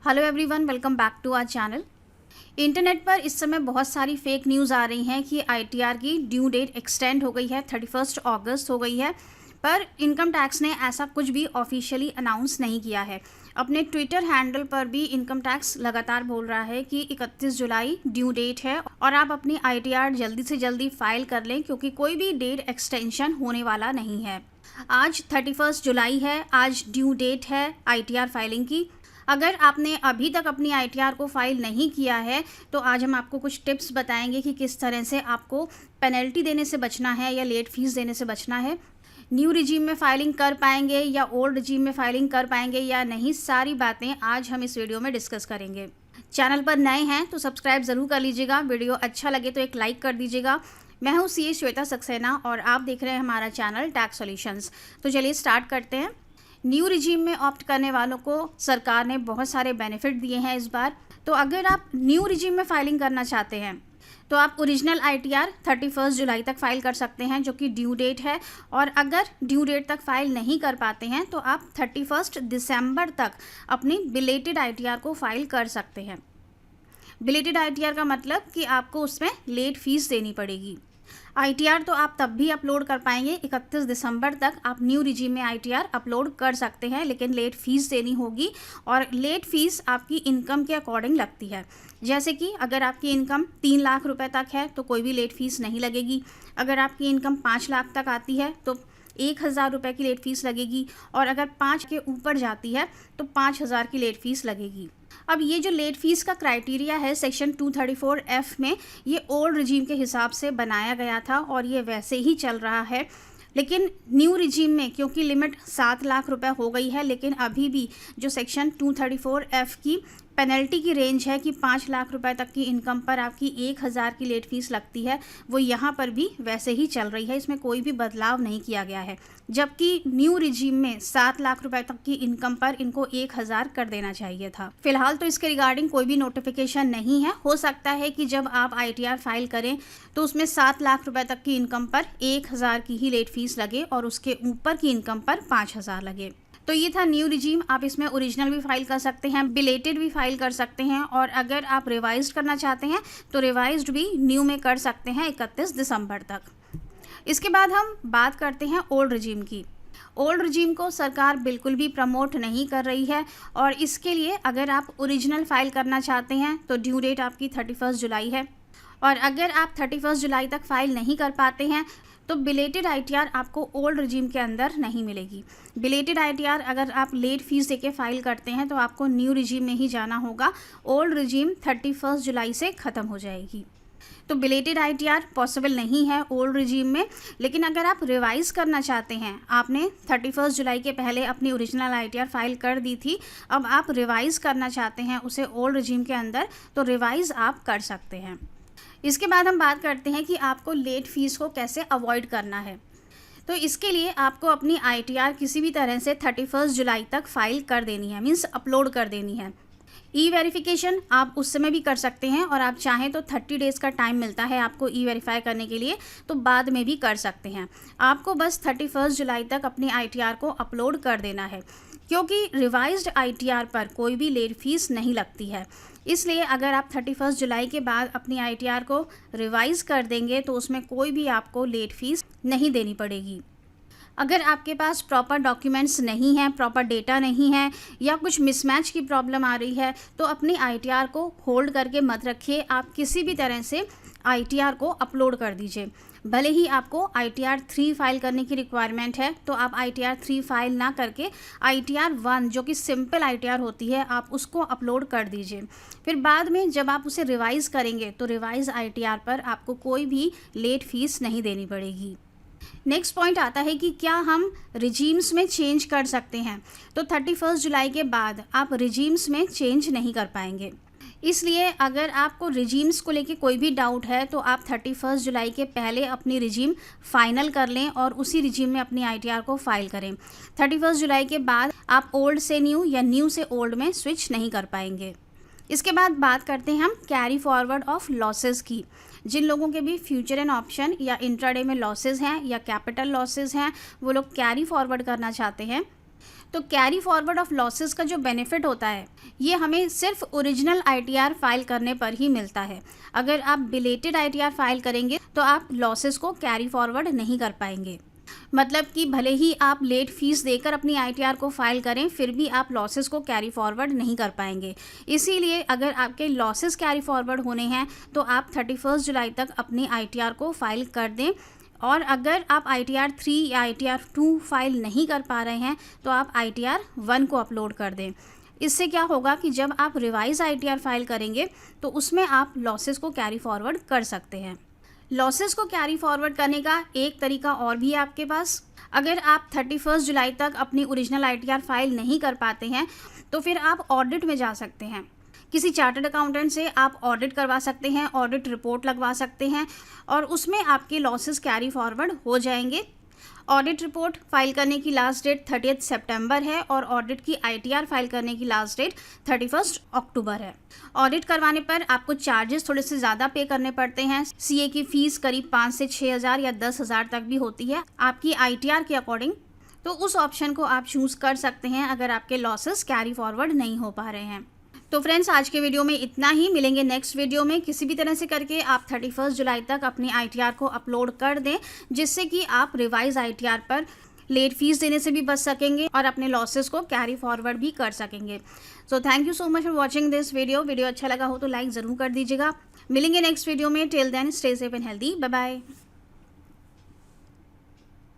Hello everyone, welcome back to our channel. Internet पर इस समय बहुत सारी फेक न्यूज़ आ रही हैं कि आईटीआर की ड्यू डेट एक्सटेंड हो गई है, 31 अगस्त हो गई है। पर इनकम टैक्स ने ऐसा कुछ भी ऑफिशियली अनाउंस नहीं किया है। अपने ट्विटर हैंडल पर भी इनकम टैक्स लगातार बोल रहा है कि 31 जुलाई ड्यू डेट है और आप अपनी आईटीआर जल्दी से जल्दी फाइल कर लें, क्योंकि कोई भी डेट एक्सटेंशन होने वाला नहीं है। आज 31 जुलाई है, आज ड्यू डेट है आईटीआर फाइलिंग की। अगर आपने अभी तक अपनी आईटीआर को फाइल नहीं किया है तो आज हम आपको कुछ टिप्स बताएंगे कि किस तरह से आपको पेनल्टी देने से बचना है या लेट फीस देने से बचना है। न्यू रिजीम में फाइलिंग कर पाएंगे या ओल्ड रिजीम में फाइलिंग कर पाएंगे या नहीं, सारी बातें आज हम इस वीडियो में डिस्कस करेंगे। चैनल पर नए हैं तो सब्सक्राइब ज़रूर कर लीजिएगा, वीडियो अच्छा लगे तो एक लाइक कर दीजिएगा। मैं हूँ सीए श्वेता सक्सेना और आप देख रहे हैं हमारा चैनल टैक्स सॉल्यूशंस। तो चलिए स्टार्ट करते हैं। न्यू रिजीम में ऑप्ट करने वालों को सरकार ने बहुत सारे बेनिफिट दिए हैं इस बार। तो अगर आप न्यू रिजीम में फाइलिंग करना चाहते हैं तो आप ओरिजिनल आईटीआर 31 जुलाई तक फाइल कर सकते हैं, जो कि ड्यू डेट है। और अगर ड्यू डेट तक फाइल नहीं कर पाते हैं तो आप 31 दिसंबर तक अपनी बिलेटेड आईटीआर को फाइल कर सकते हैं। बिलेटेड आईटीआर का मतलब कि आपको उसमें लेट फीस देनी पड़ेगी। आईटीआर तो आप तब भी अपलोड कर पाएंगे, 31 दिसंबर तक आप न्यू रिजीम में आईटीआर अपलोड कर सकते हैं, लेकिन लेट फीस देनी होगी। और लेट फीस आपकी इनकम के अकॉर्डिंग लगती है। जैसे कि अगर आपकी इनकम 3 लाख रुपए तक है तो कोई भी लेट फीस नहीं लगेगी। अगर आपकी इनकम 5 लाख तक आती है तो 1,000 रुपये की लेट फीस लगेगी। और अगर 5 के ऊपर जाती है तो 5,000 की लेट फीस लगेगी। अब ये जो लेट फीस का क्राइटेरिया है सेक्शन 234F में, ये ओल्ड रिजीम के हिसाब से बनाया गया था और ये वैसे ही चल रहा है। लेकिन न्यू रिजीम में क्योंकि लिमिट 7 लाख रुपए हो गई है, लेकिन अभी भी जो सेक्शन 234F की पेनल्टी की रेंज है कि 5 लाख रुपए तक की इनकम पर आपकी 1,000 की लेट फीस लगती है, वो यहाँ पर भी वैसे ही चल रही है। इसमें कोई भी बदलाव नहीं किया गया है। जबकि न्यू रिजीम में 7 लाख रुपए तक की इनकम पर इनको 1,000 कर देना चाहिए था। फिलहाल तो इसके रिगार्डिंग कोई भी नोटिफिकेशन नहीं है। हो सकता है कि जब आप आईटीआर फाइल करें तो उसमें 7 लाख रुपए तक की इनकम पर 1,000 की ही लेट फीस लगे और उसके ऊपर की इनकम पर 5,000 लगे। तो ये था न्यू रिजीम। आप इसमें ओरिजिनल भी फाइल कर सकते हैं, बिलेटेड भी फाइल कर सकते हैं, और अगर आप रिवाइज्ड करना चाहते हैं तो रिवाइज्ड भी न्यू में कर सकते हैं 31 दिसंबर तक। इसके बाद हम बात करते हैं ओल्ड रिजीम की। ओल्ड रिजीम को सरकार बिल्कुल भी प्रमोट नहीं कर रही है और इसके लिए अगर आप ओरिजिनल फाइल करना चाहते हैं तो ड्यू डेट आपकी 31 जुलाई है। और अगर आप 31 जुलाई तक फाइल नहीं कर पाते हैं तो बिलेटेड आईटीआर आपको ओल्ड रिजीम के अंदर नहीं मिलेगी। बिलेटेड आईटीआर अगर आप लेट फीस देके फाइल करते हैं तो आपको न्यू रिजीम में ही जाना होगा। ओल्ड रिजीम 31 जुलाई से ख़त्म हो जाएगी। तो बिलेटेड आईटीआर पॉसिबल नहीं है ओल्ड रिजीम में। लेकिन अगर आप रिवाइज़ करना चाहते हैं, आपने 31 जुलाई के पहले अपनी ओरिजिनल आईटीआर फाइल कर दी थी, अब आप रिवाइज़ करना चाहते हैं उसे ओल्ड रिजीम के अंदर, तो रिवाइज़ आप कर सकते हैं। इसके बाद हम बात करते हैं कि आपको लेट फीस को कैसे अवॉइड करना है। तो इसके लिए आपको अपनी आईटीआर किसी भी तरह से 31 जुलाई तक फाइल कर देनी है, मीन्स अपलोड कर देनी है। ई वेरिफिकेशन आप उस समय भी कर सकते हैं और आप चाहें तो 30 डेज़ का टाइम मिलता है आपको ई वेरीफाई करने के लिए, तो बाद में भी कर सकते हैं। आपको बस 31 जुलाई तक अपनी आईटीआर को अपलोड कर देना है, क्योंकि रिवाइज्ड आईटीआर पर कोई भी लेट फीस नहीं लगती है। इसलिए अगर आप 31 जुलाई के बाद अपनी आईटीआर को रिवाइज़ कर देंगे तो उसमें कोई भी आपको लेट फीस नहीं देनी पड़ेगी। अगर आपके पास प्रॉपर डॉक्यूमेंट्स नहीं हैं, प्रॉपर डेटा नहीं है या कुछ मिसमैच की प्रॉब्लम आ रही है तो अपनी आईटीआर को होल्ड करके मत रखिए। आप किसी भी तरह से आईटीआर को अपलोड कर दीजिए। भले ही आपको आईटीआर 3 फाइल करने की रिक्वायरमेंट है तो आप आईटीआर 3 फाइल ना करके आईटीआर 1 जो कि सिंपल आईटीआर होती है आप उसको अपलोड कर दीजिए। फिर बाद में जब आप उसे रिवाइज़ करेंगे तो रिवाइज आईटीआर पर आपको कोई भी लेट फीस नहीं देनी पड़ेगी। नेक्स्ट पॉइंट आता है कि क्या हम रिजीम्स में चेंज कर सकते हैं। तो 31 जुलाई के बाद आप रिजीम्स में चेंज नहीं कर पाएंगे। इसलिए अगर आपको रिजीम्स को लेके कोई भी डाउट है तो आप 31 जुलाई के पहले अपनी रिजीम फाइनल कर लें और उसी रिजीम में अपनी आईटीआर को फाइल करें। 31 जुलाई के बाद आप ओल्ड से न्यू या न्यू से ओल्ड में स्विच नहीं कर पाएंगे। इसके बाद बात करते हैं हम कैरी फॉरवर्ड ऑफ लॉसेस की। जिन लोगों के भी फ्यूचर एंड ऑप्शन या इंट्राडे में लॉसेस हैं या कैपिटल लॉसेस हैं, वो लोग कैरी फॉरवर्ड करना चाहते हैं तो कैरी फॉरवर्ड ऑफ लॉसेस का जो बेनिफिट होता है ये हमें सिर्फ ओरिजिनल आईटीआर फाइल करने पर ही मिलता है। अगर आप बिलेटेड आईटीआर फाइल करेंगे तो आप लॉसेस को कैरी फॉरवर्ड नहीं कर पाएंगे। मतलब कि भले ही आप लेट फीस देकर अपनी आईटीआर को फाइल करें, फिर भी आप लॉसेस को कैरी फॉरवर्ड नहीं कर पाएंगे। इसीलिए अगर आपके लॉसेस कैरी फॉरवर्ड होने हैं तो आप 31 जुलाई तक अपनी आईटीआर को फाइल कर दें। और अगर आप ITR 3 या ITR 2 फाइल नहीं कर पा रहे हैं तो आप ITR 1 को अपलोड कर दें। इससे क्या होगा कि जब आप रिवाइज ITR फाइल करेंगे तो उसमें आप लॉसेस को कैरी फॉरवर्ड कर सकते हैं। लॉसेस को कैरी फॉरवर्ड करने का एक तरीका और भी है आपके पास। अगर आप 31 जुलाई तक अपनी ओरिजिनल ITR फाइल नहीं कर पाते हैं तो फिर आप ऑडिट में जा सकते हैं। किसी चार्टर्ड अकाउंटेंट से आप ऑडिट करवा सकते हैं, ऑडिट रिपोर्ट लगवा सकते हैं और उसमें आपके लॉसेस कैरी फॉरवर्ड हो जाएंगे। ऑडिट रिपोर्ट फाइल करने की लास्ट डेट 30 सितंबर है और ऑडिट की ITR फाइल करने की लास्ट डेट 31 अक्टूबर है। ऑडिट करवाने पर आपको चार्जेस थोड़े से ज़्यादा पे करने पड़ते हैं। CA की फ़ीस करीब 5 से 6 हज़ार या 10 हज़ार तक भी होती है आपकी ITR के अकॉर्डिंग। तो उस ऑप्शन को आप चूज़ कर सकते हैं अगर आपके लॉसेस कैरी फॉरवर्ड नहीं हो पा रहे हैं। तो फ्रेंड्स, आज के वीडियो में इतना ही। मिलेंगे नेक्स्ट वीडियो में। किसी भी तरह से करके आप 31 जुलाई तक अपनी ITR को अपलोड कर दें, जिससे कि आप रिवाइज ITR पर लेट फीस देने से भी बच सकेंगे और अपने लॉसेस को कैरी फॉरवर्ड भी कर सकेंगे। So thank you so much for watching this video अच्छा लगा हो तो लाइक ज़रूर कर दीजिएगा। मिलेंगे नेक्स्ट वीडियो में। Till then stay safe and healthy. Bye bye.